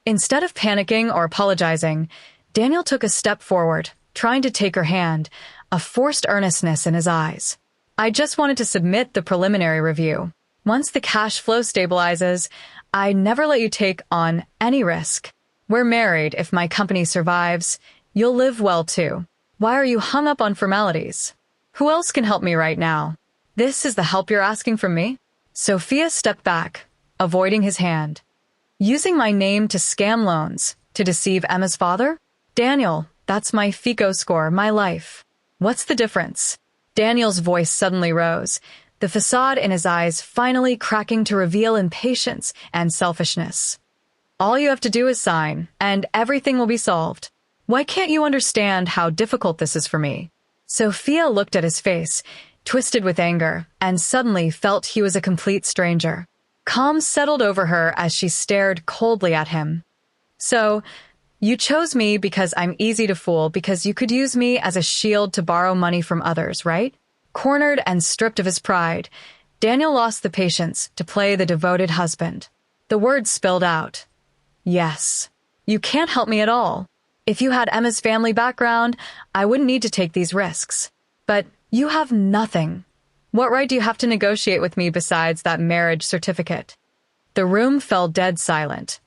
Instead of panicking or apologizing, Daniel took a step forward, trying to take her hand, a forced earnestness in his eyes. "I just wanted to submit the preliminary review. Once the cash flow stabilizes, I never let you take on any risk. We're married. If my company survives, you'll live well too. Why are you hung up on formalities? Who else can help me right now? This is the help you're asking from me?" Sophia stepped back, avoiding his hand. "Using my name to scam loans, to deceive Emma's father? Daniel, that's my FICO score, my life. What's the difference?" Daniel's voice suddenly rose, the facade in his eyes finally cracking to reveal impatience and selfishness. "All you have to do is sign, and everything will be solved. Why can't you understand how difficult this is for me?" Sophia looked at his face, twisted with anger, and suddenly felt he was a complete stranger. Calm settled over her as she stared coldly at him. "So, you chose me because I'm easy to fool, because you could use me as a shield to borrow money from others, right?" Cornered and stripped of his pride, Daniel lost the patience to play the devoted husband. The words spilled out. "Yes. You can't help me at all. If you had Emma's family background, I wouldn't need to take these risks. But you have nothing. What right do you have to negotiate with me besides that marriage certificate?" The room fell dead silent.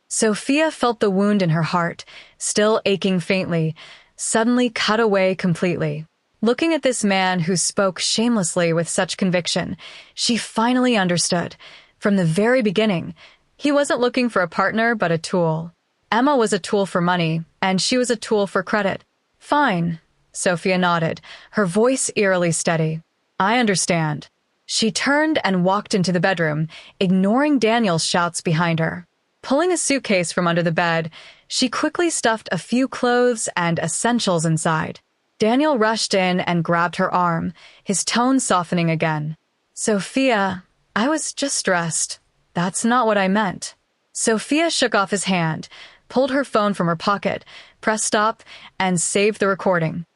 Sophia felt the wound in her heart, still aching faintly, suddenly cut away completely. Looking at this man who spoke shamelessly with such conviction, she finally understood. From the very beginning, he wasn't looking for a partner but a tool. Emma was a tool for money, and she was a tool for credit. "Fine," Sophia nodded, her voice eerily steady. "I understand." She turned and walked into the bedroom, ignoring Daniel's shouts behind her. Pulling a suitcase from under the bed, she quickly stuffed a few clothes and essentials inside. Daniel rushed in and grabbed her arm, his tone softening again. "Sophia, I was just stressed. That's not what I meant." Sophia shook off his hand, pulled her phone from her pocket, pressed stop, and saved the recording.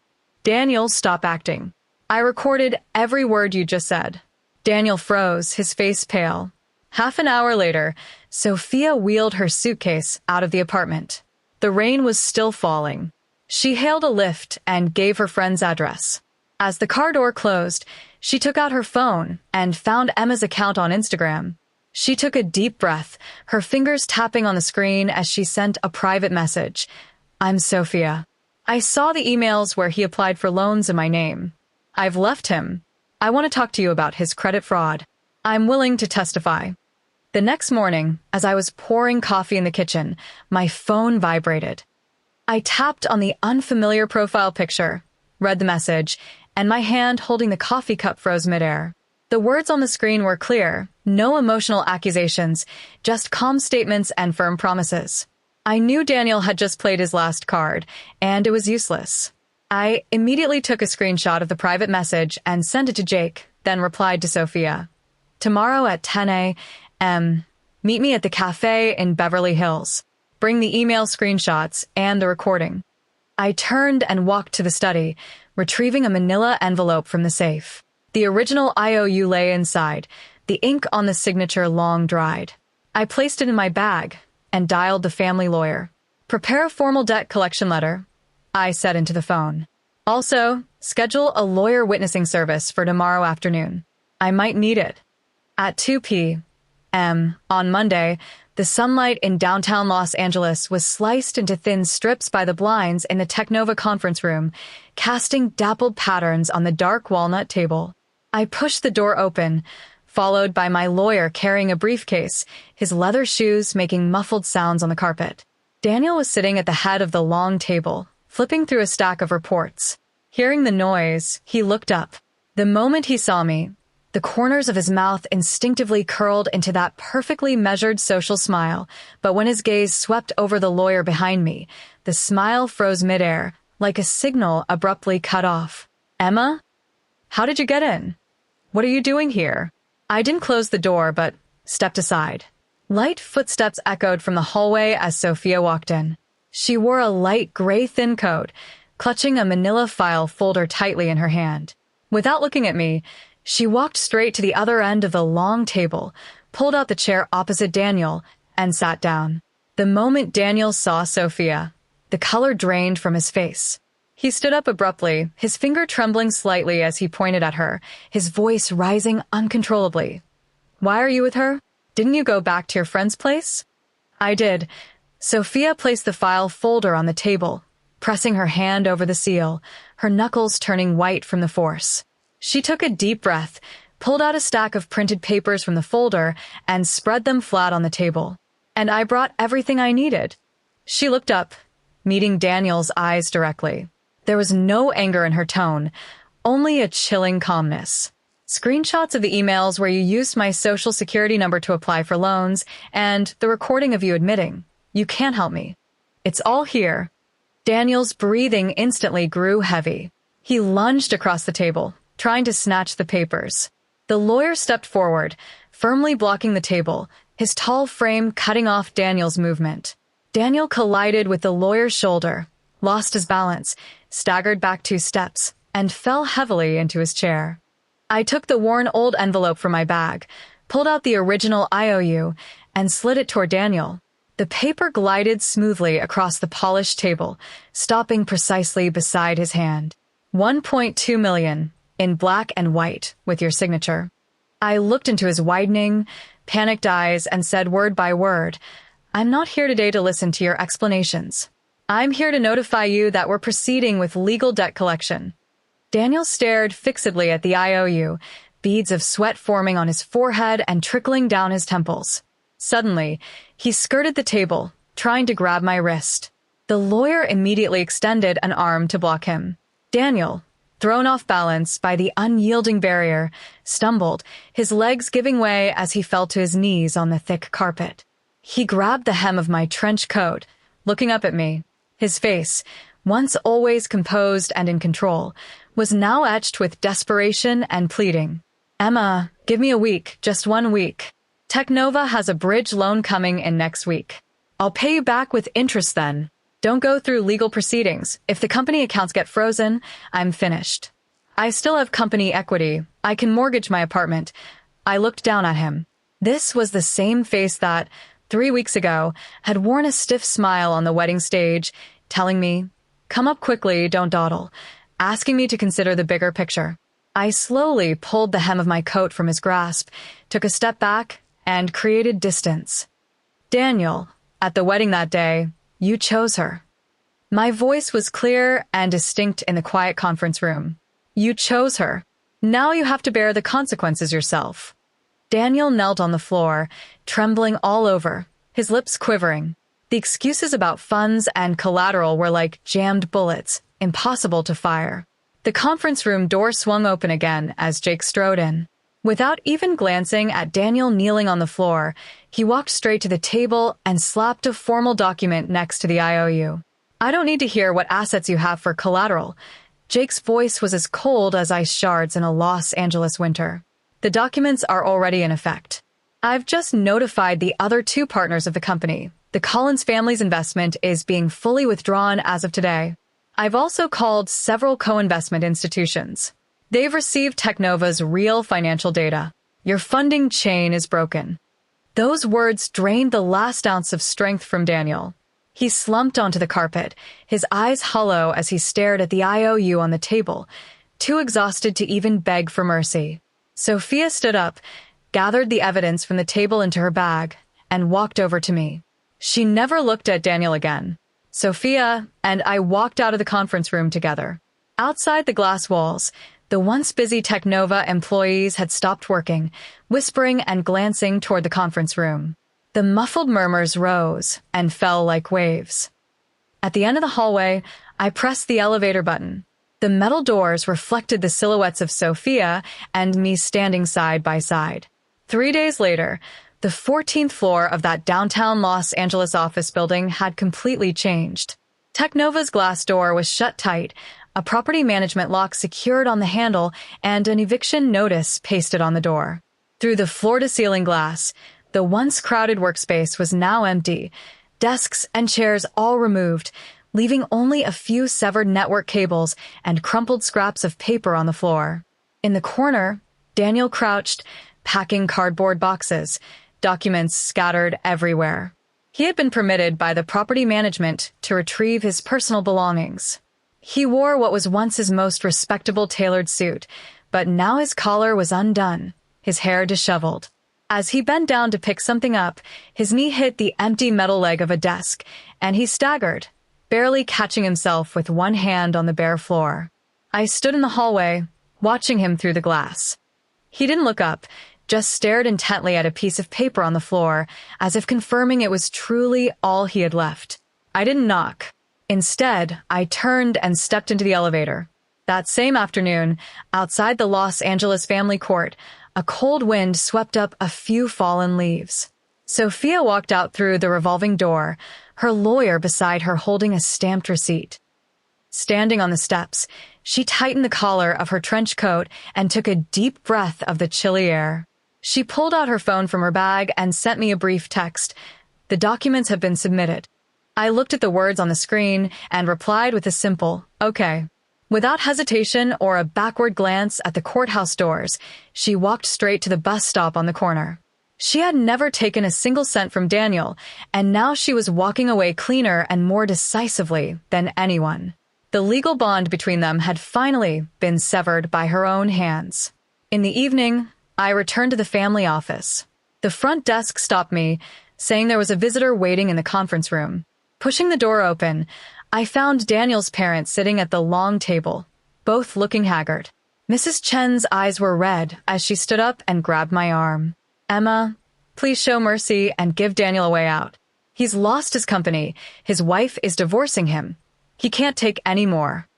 "Daniel, stop acting. I recorded every word you just said." Daniel froze, his face pale. Half an hour later, Sophia wheeled her suitcase out of the apartment. The rain was still falling. She hailed a Lyft and gave her friend's address. As the car door closed, she took out her phone and found Emma's account on Instagram. She took a deep breath, her fingers tapping on the screen as she sent a private message. "I'm Sophia. I saw the emails where he applied for loans in my name. I've left him. I want to talk to you about his credit fraud. I'm willing to testify." The next morning, as I was pouring coffee in the kitchen, my phone vibrated. I tapped on the unfamiliar profile picture, read the message, and my hand holding the coffee cup froze midair. The words on the screen were clear, no emotional accusations, just calm statements and firm promises. I knew Daniel had just played his last card, and it was useless. I immediately took a screenshot of the private message and sent it to Jake, then replied to Sophia. "Tomorrow at 10 a.m., meet me at the cafe in Beverly Hills. Bring the email screenshots and the recording." I turned and walked to the study, retrieving a manila envelope from the safe. The original IOU lay inside, the ink on the signature long dried. I placed it in my bag and dialed the family lawyer. "Prepare a formal debt collection letter," I said into the phone. "Also, schedule a lawyer witnessing service for tomorrow afternoon. I might need it." At 2 p.m. on Monday, the sunlight in downtown Los Angeles was sliced into thin strips by the blinds in the Technova conference room, casting dappled patterns on the dark walnut table. I pushed the door open, followed by my lawyer carrying a briefcase, his leather shoes making muffled sounds on the carpet. Daniel was sitting at the head of the long table, flipping through a stack of reports. Hearing the noise, he looked up. The moment he saw me, the corners of his mouth instinctively curled into that perfectly measured social smile, but when his gaze swept over the lawyer behind me, the smile froze midair, like a signal abruptly cut off. "Emma? How did you get in? What are you doing here?" I didn't close the door, but stepped aside. Light footsteps echoed from the hallway as Sophia walked in. She wore a light gray thin coat, clutching a manila file folder tightly in her hand. Without looking at me, she walked straight to the other end of the long table, pulled out the chair opposite Daniel, and sat down. The moment Daniel saw Sophia, the color drained from his face. He stood up abruptly, his finger trembling slightly as he pointed at her, his voice rising uncontrollably. "Why are you with her? Didn't you go back to your friend's place?" "I did." Sophia placed the file folder on the table, pressing her hand over the seal, her knuckles turning white from the force. She took a deep breath, pulled out a stack of printed papers from the folder, and spread them flat on the table. "And I brought everything I needed." She looked up, meeting Daniel's eyes directly. There was no anger in her tone, only a chilling calmness. "Screenshots of the emails where you used my social security number to apply for loans, and the recording of you admitting, you can't help me. It's all here." Daniel's breathing instantly grew heavy. He lunged across the table, trying to snatch the papers. The lawyer stepped forward, firmly blocking the table, his tall frame cutting off Daniel's movement. Daniel collided with the lawyer's shoulder, lost his balance, staggered back 2 steps, and fell heavily into his chair. I took the worn old envelope from my bag, pulled out the original IOU, and slid it toward Daniel. The paper glided smoothly across the polished table, stopping precisely beside his hand. 1.2 million, in black and white, with your signature. I looked into his widening, panicked eyes and said word by word, "I'm not here today to listen to your explanations. I'm here to notify you that we're proceeding with legal debt collection." Daniel stared fixedly at the IOU, beads of sweat forming on his forehead and trickling down his temples. Suddenly, he skirted the table, trying to grab my wrist. The lawyer immediately extended an arm to block him. Daniel, thrown off balance by the unyielding barrier, stumbled, his legs giving way as he fell to his knees on the thick carpet. He grabbed the hem of my trench coat, looking up at me. His face, once always composed and in control, was now etched with desperation and pleading. "Emma, give me a week, just 1 week. Technova has a bridge loan coming in next week. I'll pay you back with interest then. Don't go through legal proceedings. If the company accounts get frozen, I'm finished. I still have company equity. I can mortgage my apartment." I looked down at him. This was the same face that, 3 weeks ago, had worn a stiff smile on the wedding stage, telling me, "Come up quickly, don't dawdle," asking me to consider the bigger picture. I slowly pulled the hem of my coat from his grasp, took a step back, and created distance. "Daniel, at the wedding that day, you chose her." My voice was clear and distinct in the quiet conference room. "You chose her. Now you have to bear the consequences yourself." Daniel knelt on the floor, trembling all over, his lips quivering. The excuses about funds and collateral were like jammed bullets, impossible to fire. The conference room door swung open again as Jake strode in. Without even glancing at Daniel kneeling on the floor, he walked straight to the table and slapped a formal document next to the IOU. "I don't need to hear what assets you have for collateral." Jake's voice was as cold as ice shards in a Los Angeles winter. "The documents are already in effect. I've just notified the other 2 partners of the company. The Collins family's investment is being fully withdrawn as of today. I've also called several co-investment institutions. They've received Technova's real financial data. Your funding chain is broken. Those words drained the last ounce of strength from Daniel. He slumped onto the carpet, his eyes hollow as he stared at the IOU on the table, too exhausted to even beg for mercy. Sophia stood up, gathered the evidence from the table into her bag, and walked over to me. She never looked at Daniel again. Sophia and I walked out of the conference room together. Outside the glass walls, the once busy Technova employees had stopped working, whispering and glancing toward the conference room. The muffled murmurs rose and fell like waves. At the end of the hallway, I pressed the elevator button. The metal doors reflected the silhouettes of Sophia and me standing side by side. 3 days later, the 14th floor of that downtown Los Angeles office building had completely changed. Technova's glass door was shut tight, a property management lock secured on the handle, and an eviction notice pasted on the door. Through the floor-to-ceiling glass, the once crowded workspace was now empty, desks and chairs all removed, leaving only a few severed network cables and crumpled scraps of paper on the floor. In the corner, Daniel crouched, packing cardboard boxes, documents scattered everywhere. He had been permitted by the property management to retrieve his personal belongings. He wore what was once his most respectable tailored suit, but now his collar was undone, his hair disheveled. As he bent down to pick something up, his knee hit the empty metal leg of a desk, and he staggered, barely catching himself with one hand on the bare floor. I stood in the hallway, watching him through the glass. He didn't look up, just stared intently at a piece of paper on the floor, as if confirming it was truly all he had left. I didn't knock. Instead, I turned and stepped into the elevator. That same afternoon, outside the Los Angeles family court, a cold wind swept up a few fallen leaves. Sophia walked out through the revolving door, her lawyer beside her holding a stamped receipt. Standing on the steps, she tightened the collar of her trench coat and took a deep breath of the chilly air. She pulled out her phone from her bag and sent me a brief text. The documents have been submitted. I looked at the words on the screen and replied with a simple, "Okay." Without hesitation or a backward glance at the courthouse doors, she walked straight to the bus stop on the corner. She had never taken a single cent from Daniel, and now she was walking away cleaner and more decisively than anyone. The legal bond between them had finally been severed by her own hands. In the evening, I returned to the family office. The front desk stopped me, saying there was a visitor waiting in the conference room. Pushing the door open, I found Daniel's parents sitting at the long table, both looking haggard. Mrs. Chen's eyes were red as she stood up and grabbed my arm. "Emma, please show mercy and give Daniel a way out. He's lost his company. His wife is divorcing him. He can't take any more."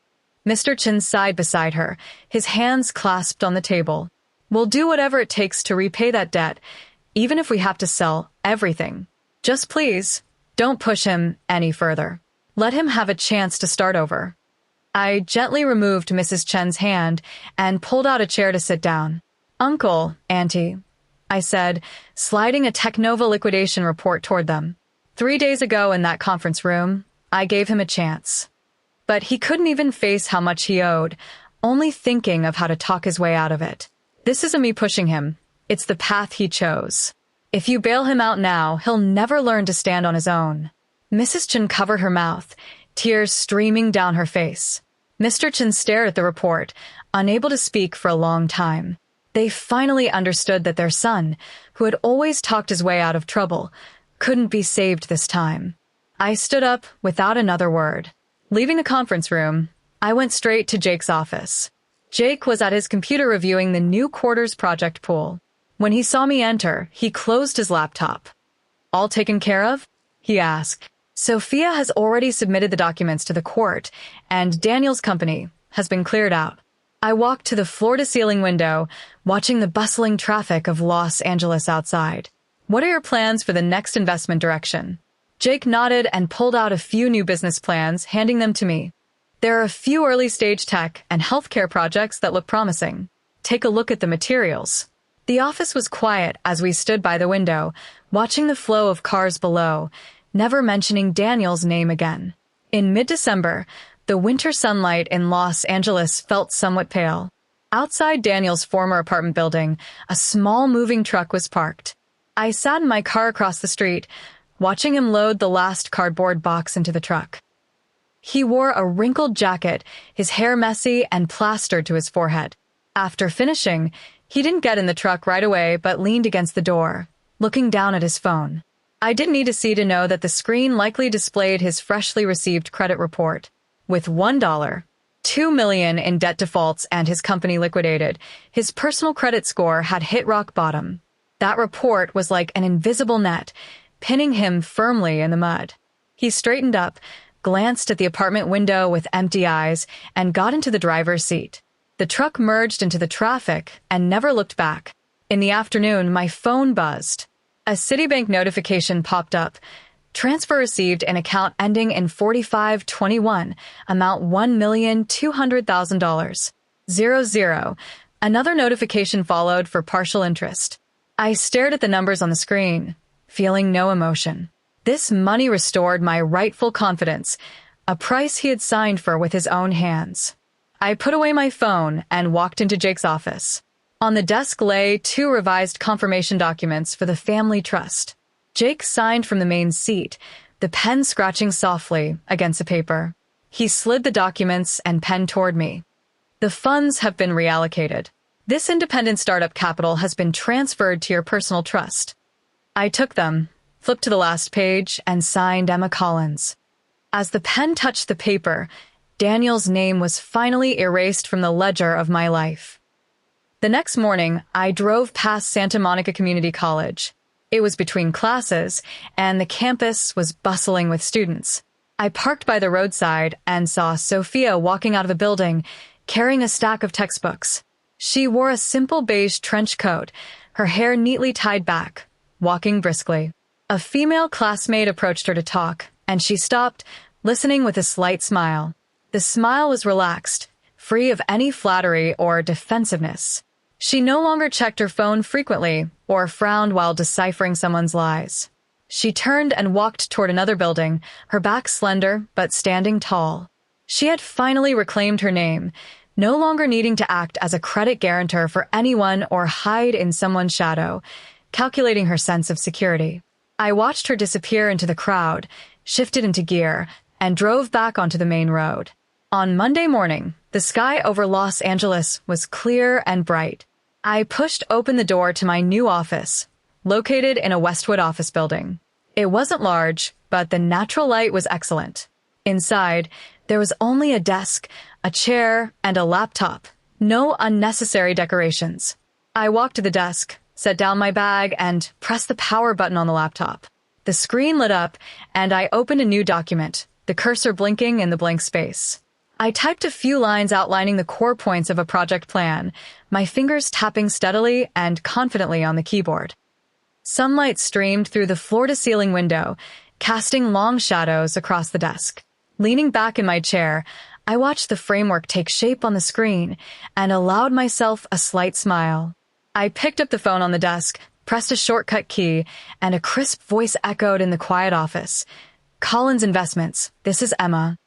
Mr. Chen sighed beside her, his hands clasped on the table. "We'll do whatever it takes to repay that debt, even if we have to sell everything. Just please, don't push him any further. Let him have a chance to start over." I gently removed Mrs. Chen's hand and pulled out a chair to sit down. "Uncle, Auntie," I said, sliding a Technova liquidation report toward them. 3 days ago in that conference room, I gave him a chance. But he couldn't even face how much he owed, only thinking of how to talk his way out of it. This isn't me pushing him. It's the path he chose. If you bail him out now, he'll never learn to stand on his own. Mrs. Chen covered her mouth, tears streaming down her face. Mr. Chen stared at the report, unable to speak for a long time. They finally understood that their son, who had always talked his way out of trouble, couldn't be saved this time. I stood up without another word. Leaving the conference room, I went straight to Jake's office. Jake was at his computer reviewing the new quarters project pool. When he saw me enter, he closed his laptop. "All taken care of?" he asked. "Sophia has already submitted the documents to the court, and Daniel's company has been cleared out." I walked to the floor-to-ceiling window, watching the bustling traffic of Los Angeles outside. "What are your plans for the next investment direction?" Jake nodded and pulled out a few new business plans, handing them to me. "There are a few early-stage tech and healthcare projects that look promising. Take a look at the materials." The office was quiet as we stood by the window, watching the flow of cars below, never mentioning Daniel's name again. In mid-December, The winter sunlight in Los Angeles felt somewhat pale. Outside Daniel's former apartment building, a small moving truck was parked. I sat in my car across the street, watching him load the last cardboard box into the truck. He wore a wrinkled jacket, his hair messy and plastered to his forehead. After finishing, he didn't get in the truck right away but leaned against the door, looking down at his phone. I didn't need to see to know that the screen likely displayed his freshly received credit report. With $1, $2 million in debt defaults and his company liquidated, his personal credit score had hit rock bottom. That report was like an invisible net, pinning him firmly in the mud. He straightened up, glanced at the apartment window with empty eyes, and got into the driver's seat. The truck merged into the traffic and never looked back. In the afternoon, my phone buzzed. A Citibank notification popped up. Transfer received in account ending in 4521, amount $1,200,000. 00. Another notification followed for partial interest. I stared at the numbers on the screen, feeling no emotion. This money restored my rightful confidence, a price he had signed for with his own hands. I put away my phone and walked into Jake's office. On the desk lay 2 revised confirmation documents for the family trust. Jake signed from the main seat, the pen scratching softly against the paper. He slid the documents and pen toward me. The funds have been reallocated. This independent startup capital has been transferred to your personal trust. I took them, flipped to the last page, and signed Emma Collins. As the pen touched the paper, Daniel's name was finally erased from the ledger of my life. The next morning, I drove past Santa Monica Community College. It was between classes, and the campus was bustling with students. I parked by the roadside and saw Sophia walking out of a building, carrying a stack of textbooks. She wore a simple beige trench coat, her hair neatly tied back, walking briskly. A female classmate approached her to talk, and she stopped, listening with a slight smile. The smile was relaxed, free of any flattery or defensiveness. She no longer checked her phone frequently or frowned while deciphering someone's lies. She turned and walked toward another building, her back slender but standing tall. She had finally reclaimed her name, no longer needing to act as a credit guarantor for anyone or hide in someone's shadow, calculating her sense of security. I watched her disappear into the crowd, shifted into gear, and drove back onto the main road. On Monday morning, the sky over Los Angeles was clear and bright. I pushed open the door to my new office, located in a Westwood office building. It wasn't large, but the natural light was excellent. Inside, there was only a desk, a chair, and a laptop. No unnecessary decorations. I walked to the desk, set down my bag, and pressed the power button on the laptop. The screen lit up, and I opened a new document, the cursor blinking in the blank space. I typed a few lines outlining the core points of a project plan, my fingers tapping steadily and confidently on the keyboard. Sunlight streamed through the floor-to-ceiling window, casting long shadows across the desk. Leaning back in my chair, I watched the framework take shape on the screen and allowed myself a slight smile. I picked up the phone on the desk, pressed a shortcut key, and a crisp voice echoed in the quiet office. "Collins Investments, this is Emma."